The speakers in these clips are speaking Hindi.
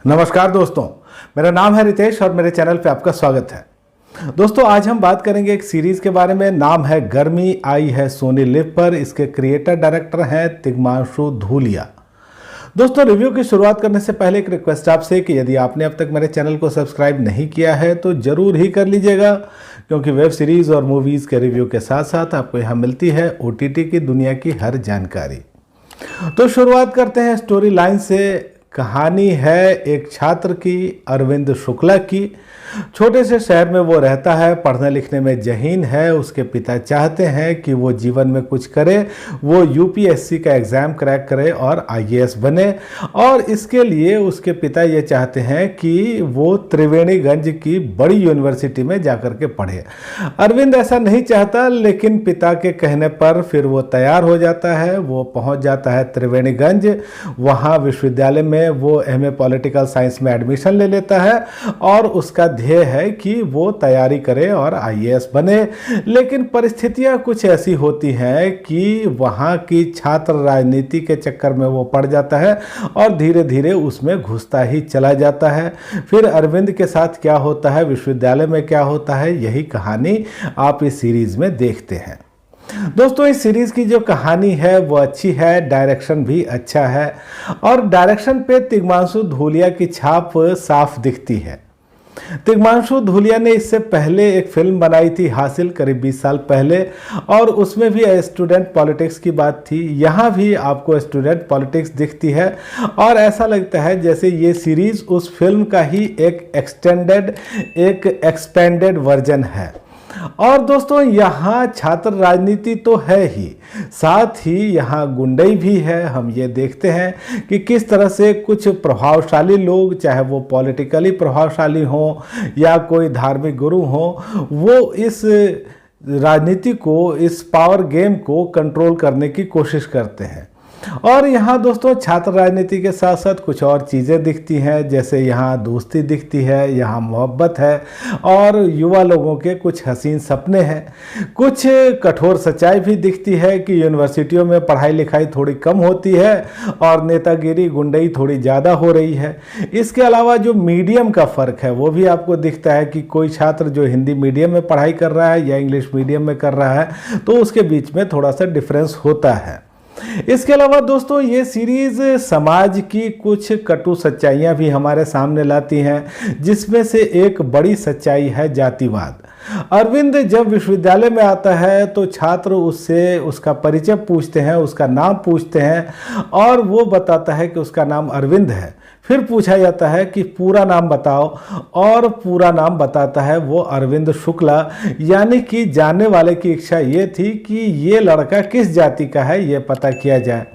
नमस्कार दोस्तों, मेरा नाम है रितेश और मेरे चैनल पे आपका स्वागत है। दोस्तों, आज हम बात करेंगे एक सीरीज़ के बारे में। नाम है गर्मी आई है सोनी लिव पर। इसके क्रिएटर डायरेक्टर हैं तिग्मांशु धूलिया। दोस्तों, रिव्यू की शुरुआत करने से पहले एक रिक्वेस्ट आपसे कि यदि आपने अब तक मेरे चैनल को सब्सक्राइब नहीं किया है तो ज़रूर ही कर लीजिएगा, क्योंकि वेब सीरीज़ और मूवीज़ के रिव्यू के साथ साथ आपको यहाँ मिलती है OTT की दुनिया की हर जानकारी। तो शुरुआत करते हैं स्टोरी लाइन से। कहानी है एक छात्र की, अरविंद शुक्ला की। छोटे से शहर में वो रहता है, पढ़ने लिखने में ज़हीन है। उसके पिता चाहते हैं कि वो जीवन में कुछ करे, वो UPSC का एग्ज़ाम क्रैक करे और IAS बने। और इसके लिए उसके पिता ये चाहते हैं कि वो त्रिवेणीगंज की बड़ी यूनिवर्सिटी में जाकर के पढ़े। अरविंद ऐसा नहीं चाहता, लेकिन पिता के कहने पर फिर वो तैयार हो जाता है। वो पहुंच जाता है त्रिवेणीगंज। वहाँ विश्वविद्यालय में वो MA पॉलिटिकल साइंस में एडमिशन ले लेता है और उसका ध्येय है कि वो तैयारी करे और IAS बने। लेकिन परिस्थितियां कुछ ऐसी होती हैं कि वहाँ की छात्र राजनीति के चक्कर में वो पड़ जाता है और धीरे धीरे उसमें घुसता ही चला जाता है। फिर अरविंद के साथ क्या होता है, विश्वविद्यालय में क्या होता है, यही कहानी आप इस सीरीज में देखते हैं। दोस्तों, इस सीरीज़ की जो कहानी है वो अच्छी है, डायरेक्शन भी अच्छा है और डायरेक्शन पे तिग्मांशु धूलिया की छाप साफ दिखती है। तिग्मांशु धूलिया ने इससे पहले एक फिल्म बनाई थी हासिल, करीब 20 साल पहले, और उसमें भी स्टूडेंट पॉलिटिक्स की बात थी। यहाँ भी आपको स्टूडेंट पॉलिटिक्स दिखती है और ऐसा लगता है जैसे ये सीरीज़ उस फिल्म का ही एक एक्सपेंडेड वर्जन है। और दोस्तों, यहाँ छात्र राजनीति तो है ही, साथ ही यहाँ गुंडई भी है। हम ये देखते हैं कि किस तरह से कुछ प्रभावशाली लोग, चाहे वो पॉलिटिकली प्रभावशाली हों या कोई धार्मिक गुरु हों, वो इस राजनीति को, इस पावर गेम को कंट्रोल करने की कोशिश करते हैं। और यहाँ दोस्तों, छात्र राजनीति के साथ साथ कुछ और चीज़ें दिखती हैं, जैसे यहाँ दोस्ती दिखती है, यहाँ मोहब्बत है और युवा लोगों के कुछ हसीन सपने हैं। कुछ कठोर सच्चाई भी दिखती है कि यूनिवर्सिटियों में पढ़ाई लिखाई थोड़ी कम होती है और नेतागिरी गुंडई थोड़ी ज़्यादा हो रही है। इसके अलावा जो मीडियम का फ़र्क है वो भी आपको दिखता है कि कोई छात्र जो हिंदी मीडियम में पढ़ाई कर रहा है या इंग्लिश मीडियम में कर रहा है, तो उसके बीच में थोड़ा सा डिफरेंस होता है। इसके अलावा दोस्तों, ये सीरीज समाज की कुछ कटु सच्चाइयां भी हमारे सामने लाती हैं, जिसमें से एक बड़ी सच्चाई है जातिवाद। अरविंद जब विश्वविद्यालय में आता है तो छात्र उससे उसका परिचय पूछते हैं, उसका नाम पूछते हैं और वो बताता है कि उसका नाम अरविंद है। फिर पूछा जाता है कि पूरा नाम बताओ, और पूरा नाम बताता है वो अरविंद शुक्ला। यानी कि जानने वाले की इच्छा ये थी कि ये लड़का किस जाति का है, ये पता किया जाए।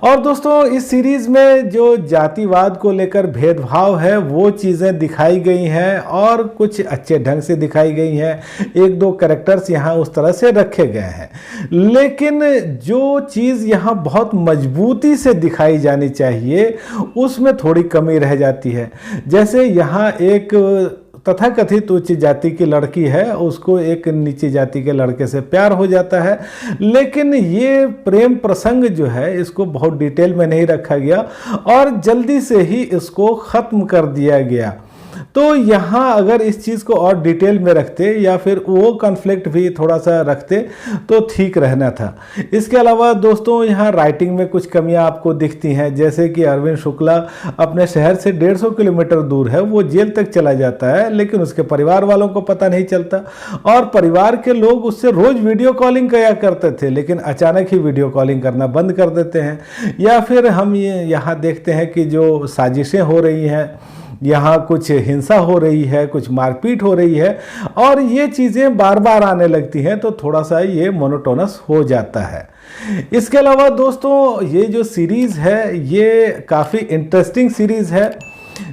और दोस्तों, इस सीरीज़ में जो जातिवाद को लेकर भेदभाव है वो चीज़ें दिखाई गई हैं और कुछ अच्छे ढंग से दिखाई गई हैं। एक दो कैरेक्टर्स यहाँ उस तरह से रखे गए हैं, लेकिन जो चीज़ यहाँ बहुत मजबूती से दिखाई जानी चाहिए उसमें थोड़ी कमी रह जाती है। जैसे यहाँ एक तथाकथित उच्च जाति की लड़की है, उसको एक नीची जाति के लड़के से प्यार हो जाता है, लेकिन ये प्रेम प्रसंग जो है इसको बहुत डिटेल में नहीं रखा गया और जल्दी से ही इसको ख़त्म कर दिया गया। तो यहाँ अगर इस चीज़ को और डिटेल में रखते या फिर वो कॉन्फ्लिक्ट भी थोड़ा सा रखते तो ठीक रहना था। इसके अलावा दोस्तों, यहाँ राइटिंग में कुछ कमियाँ आपको दिखती हैं, जैसे कि अरविंद शुक्ला अपने शहर से 150 किलोमीटर दूर है, वो जेल तक चला जाता है, लेकिन उसके परिवार वालों को पता नहीं चलता और परिवार के लोग उससे रोज़ वीडियो कॉलिंग किया करते थे, लेकिन अचानक ही वीडियो कॉलिंग करना बंद कर देते हैं। या फिर हम यहाँ देखते हैं कि जो साजिशें हो रही हैं, यहाँ कुछ हिंसा हो रही है, कुछ मारपीट हो रही है और ये चीज़ें बार बार आने लगती हैं, तो थोड़ा सा ये मोनोटोनस हो जाता है। इसके अलावा दोस्तों, ये जो सीरीज़ है ये काफ़ी इंटरेस्टिंग सीरीज़ है।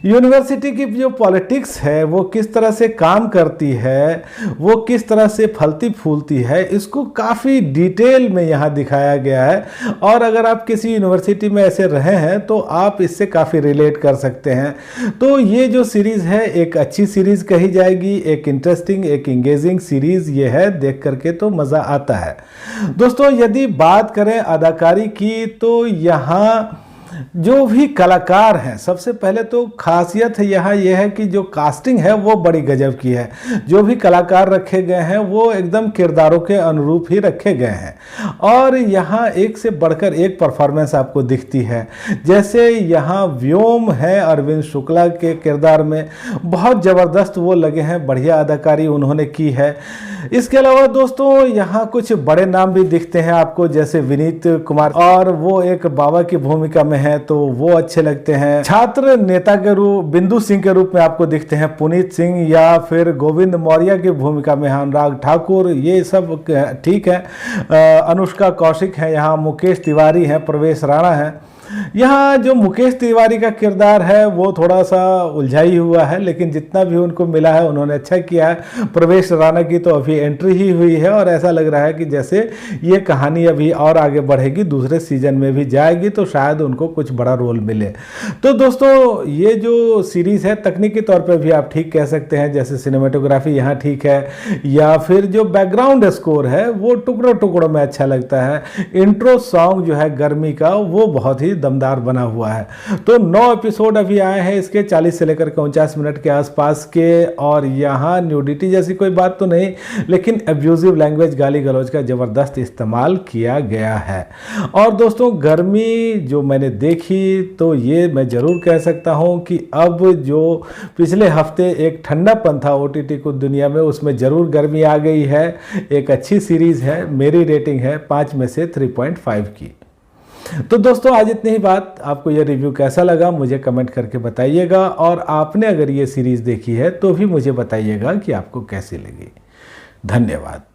यूनिवर्सिटी की जो पॉलिटिक्स है वो किस तरह से काम करती है, वो किस तरह से फलती फूलती है, इसको काफ़ी डिटेल में यहाँ दिखाया गया है। और अगर आप किसी यूनिवर्सिटी में ऐसे रहे हैं तो आप इससे काफ़ी रिलेट कर सकते हैं। तो ये जो सीरीज़ है एक अच्छी सीरीज़ कही जाएगी, एक इंटरेस्टिंग, एक इंगेजिंग सीरीज़ ये है, देख करके तो मज़ा आता है। दोस्तों, यदि बात करें अदाकारी की तो यहाँ जो भी कलाकार हैं, सबसे पहले तो खासियत यहाँ यह है कि जो कास्टिंग है वो बड़ी गजब की है। जो भी कलाकार रखे गए हैं वो एकदम किरदारों के अनुरूप ही रखे गए हैं और यहाँ एक से बढ़कर एक परफॉर्मेंस आपको दिखती है। जैसे यहाँ व्योम है अरविंद शुक्ला के किरदार में, बहुत ज़बरदस्त वो लगे हैं, बढ़िया अदाकारी उन्होंने की है। इसके अलावा दोस्तों यहाँ कुछ बड़े नाम भी दिखते हैं आपको, जैसे विनीत कुमार, और वो एक बाबा की भूमिका में है तो वो अच्छे लगते हैं। छात्र नेता के रूप बिंदु सिंह के रूप में आपको दिखते हैं पुनीत सिंह, या फिर गोविंद मौर्य की भूमिका में अनुराग ठाकुर, ये सब ठीक है। अनुष्का कौशिक है यहाँ, मुकेश तिवारी हैं, प्रवेश राणा है। यहाँ जो मुकेश तिवारी का किरदार है वो थोड़ा सा उलझाई हुआ है, लेकिन जितना भी उनको मिला है उन्होंने अच्छा किया है। प्रवेश राणा की तो अभी एंट्री ही हुई है और ऐसा लग रहा है कि जैसे ये कहानी अभी और आगे बढ़ेगी, दूसरे सीजन में भी जाएगी तो शायद उनको कुछ बड़ा रोल मिले। तो दोस्तों ये जो सीरीज़ है तकनीकी तौर पर भी आप ठीक कह सकते हैं, जैसे सिनेमेटोग्राफी यहाँ ठीक है, या फिर जो बैकग्राउंड स्कोर है वो टुकड़ों टुकड़ों में अच्छा लगता है। इंट्रो सॉन्ग जो है गर्मी का वो बहुत ही दमदार बना हुआ है। तो 9 एपिसोड अभी आए हैं इसके, 40 से लेकर 49 मिनट के आसपास के, और यहाँ न्यूडिटी जैसी कोई बात तो नहीं, लेकिन एब्यूजिव लैंग्वेज, गाली गलौज का ज़बरदस्त इस्तेमाल किया गया है। और दोस्तों गर्मी जो मैंने देखी तो ये मैं ज़रूर कह सकता हूँ कि अब जो पिछले हफ्ते एक ठंडापन था OTT को दुनिया में, उसमें ज़रूर गर्मी आ गई है। एक अच्छी सीरीज़ है, मेरी रेटिंग है 5 में से 3.5 की। तो दोस्तों आज इतनी ही बात। आपको यह रिव्यू कैसा लगा मुझे कमेंट करके बताइएगा, और आपने अगर ये सीरीज़ देखी है तो भी मुझे बताइएगा कि आपको कैसी लगी। धन्यवाद।